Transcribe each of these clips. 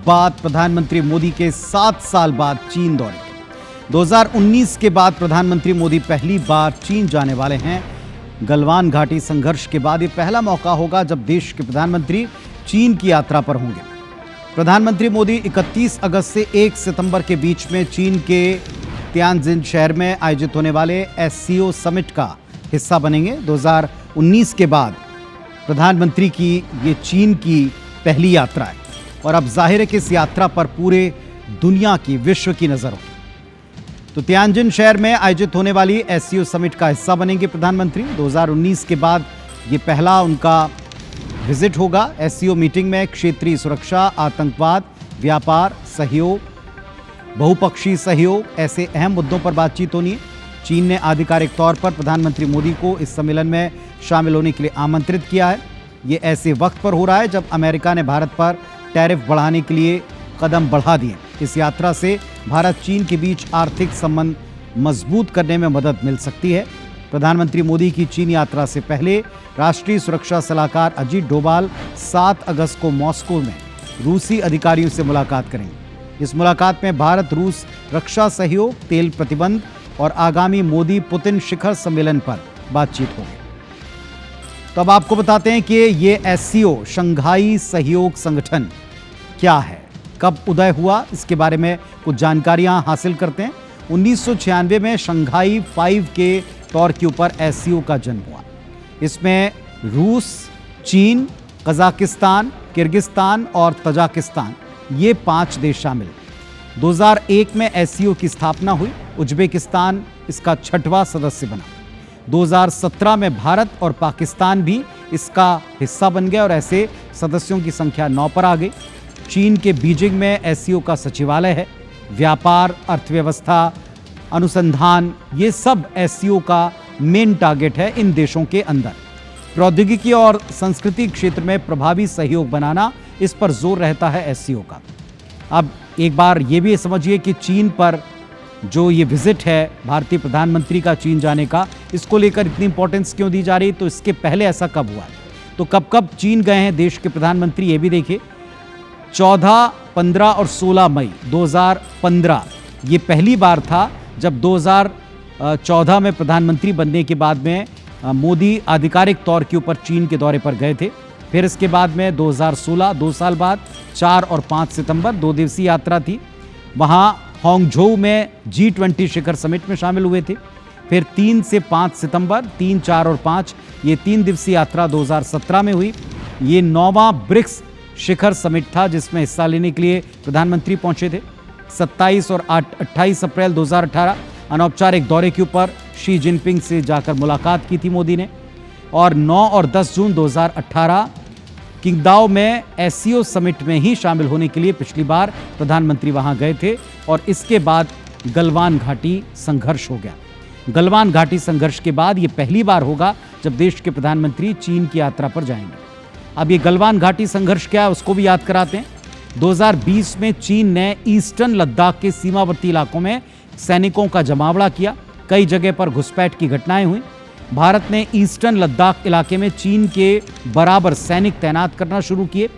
बाद प्रधानमंत्री मोदी के 7 साल बाद चीन दौरे के। 2019 के बाद प्रधानमंत्री मोदी पहली बार चीन जाने वाले हैं। गलवान घाटी संघर्ष के बाद ये पहला मौका होगा जब देश के प्रधानमंत्री चीन की यात्रा पर होंगे। प्रधानमंत्री मोदी 31 अगस्त से 1 सितंबर के बीच में चीन के तियानजिन शहर में आयोजित होने वाले SCO समिट का हिस्सा बनेंगे। 2019 के बाद प्रधानमंत्री की ये चीन की पहली यात्रा है और अब जाहिर है कि इस यात्रा पर पूरे दुनिया की, विश्व की नजर होगी। तो तियानजिन शहर में आयोजित होने वाली SCO समिट का हिस्सा बनेंगे प्रधानमंत्री। 2019 के बाद ये पहला उनका विजिट होगा। SCO मीटिंग में क्षेत्रीय सुरक्षा, आतंकवाद, व्यापार, सहयोग, बहुपक्षीय सहयोग, ऐसे अहम मुद्दों पर बातचीत होनी है। चीन ने आधिकारिक तौर पर प्रधानमंत्री मोदी को इस सम्मेलन में शामिल होने के लिए आमंत्रित किया है। ये ऐसे वक्त पर हो रहा है जब अमेरिका ने भारत पर टैरिफ बढ़ाने के लिए कदम बढ़ा दिए। इस यात्रा से भारत चीन के बीच आर्थिक संबंध मजबूत करने में मदद मिल सकती है। प्रधानमंत्री मोदी की चीन यात्रा से पहले राष्ट्रीय सुरक्षा सलाहकार अजीत डोभाल 7 अगस्त को मॉस्को में रूसी अधिकारियों से मुलाकात करेंगे। इस मुलाकात में भारत रूस रक्षा सहयोग, तेल प्रतिबंध और आगामी मोदी पुतिन शिखर सम्मेलन पर बातचीत होगी। तो अब आपको बताते हैं कि ये SCO शंघाई सहयोग संगठन क्या है, कब उदय हुआ, इसके बारे में कुछ जानकारियां हासिल करते हैं। 1996 में शंघाई 5 के तौर के ऊपर SCO का जन्म हुआ। इसमें रूस, चीन, कजाकिस्तान, किर्गिस्तान और तजाकिस्तान, ये 5 देश शामिल। 2001 में SCO की स्थापना हुई। उज्बेकिस्तान इसका 6वां सदस्य बना। 2017 में भारत और पाकिस्तान भी इसका हिस्सा बन गए और ऐसे सदस्यों की संख्या 9 पर आ गई। चीन के बीजिंग में SCO का सचिवालय है। व्यापार, अर्थव्यवस्था, अनुसंधान, ये सब SCO का मेन टारगेट है इन देशों के अंदर। प्रौद्योगिकी और संस्कृति क्षेत्र में प्रभावी सहयोग बनाना, इस पर जोर रहता है SCO का। अब एक बार ये भी समझिए कि चीन पर जो ये विजिट है भारतीय प्रधानमंत्री का चीन जाने का, इसको लेकर इतनी इंपॉर्टेंस क्यों दी जा रही है, तो इसके पहले ऐसा कब हुआ है, तो कब कब चीन गए हैं देश के प्रधानमंत्री, ये भी देखिए। 14, 15 और 16 मई 2015 ये पहली बार था जब 2014 में प्रधानमंत्री बनने के बाद में मोदी आधिकारिक तौर के ऊपर चीन के दौरे पर गए थे। फिर इसके बाद में 2016, 2 साल बाद 4 और 5 सितंबर 2 दिवसीय यात्रा थी। वहाँ हांगझोउ में G20 शिखर समिट में शामिल हुए थे। फिर 3 से 5 सितंबर, 3, 4 और 5 ये 3 दिवसीय यात्रा 2017 में हुई। ये 9वां ब्रिक्स शिखर समिट था जिसमें हिस्सा लेने के लिए प्रधानमंत्री पहुंचे थे। 27 और 28 अप्रैल 2018 अनौपचारिक दौरे के ऊपर शी जिनपिंग से जाकर मुलाकात की थी मोदी ने। और 9 और 10 जून 2018 किंगदाओ में SCO समिट में ही शामिल होने के लिए पिछली बार प्रधानमंत्री वहां गए थे। और इसके बाद गलवान घाटी संघर्ष हो गया। गलवान घाटी संघर्ष के बाद ये पहली बार होगा जब देश के प्रधानमंत्री चीन की यात्रा पर जाएंगे। अब ये गलवान घाटी संघर्ष क्या है उसको भी याद कराते हैं। 2020 में चीन ने ईस्टर्न लद्दाख के सीमावर्ती इलाकों में सैनिकों का जमावड़ा किया। कई जगह पर घुसपैठ की घटनाएं हुई। भारत ने ईस्टर्न लद्दाख इलाके में चीन के बराबर सैनिक तैनात करना शुरू किए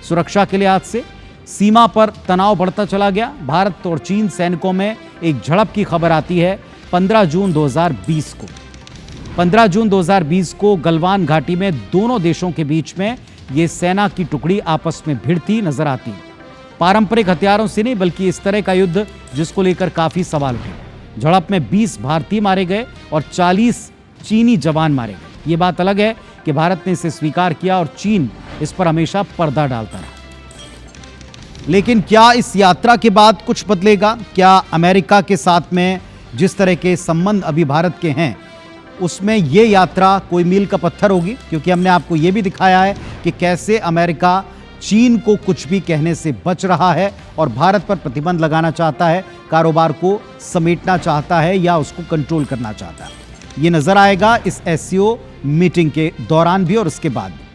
सुरक्षा के लिहाज से। सीमा पर तनाव बढ़ता चला गया। भारत और चीन सैनिकों में एक झड़प की खबर आती है 15 जून 2020 को। 15 जून 2020 को गलवान घाटी में दोनों देशों के बीच में ये सेना की टुकड़ी आपस में भिड़ती नजर आती। पारंपरिक हथियारों से नहीं बल्कि इस तरह का युद्ध जिसको लेकर काफी सवाल उठे। झड़प में 20 भारतीय मारे गए और 40 चीनी जवान मारे गए। ये बात अलग है कि भारत ने इसे स्वीकार किया और चीन इस पर हमेशा पर्दा डालता रहा। लेकिन क्या इस यात्रा के बाद कुछ बदलेगा? क्या अमेरिका के साथ में जिस तरह के संबंध अभी भारत के हैं उसमें ये यात्रा कोई मील का पत्थर होगी? क्योंकि हमने आपको ये भी दिखाया है कि कैसे अमेरिका चीन को कुछ भी कहने से बच रहा है और भारत पर प्रतिबंध लगाना चाहता है, कारोबार को समेटना चाहता है या उसको कंट्रोल करना चाहता है। ये नजर आएगा इस SCO मीटिंग के दौरान भी और उसके बाद भी।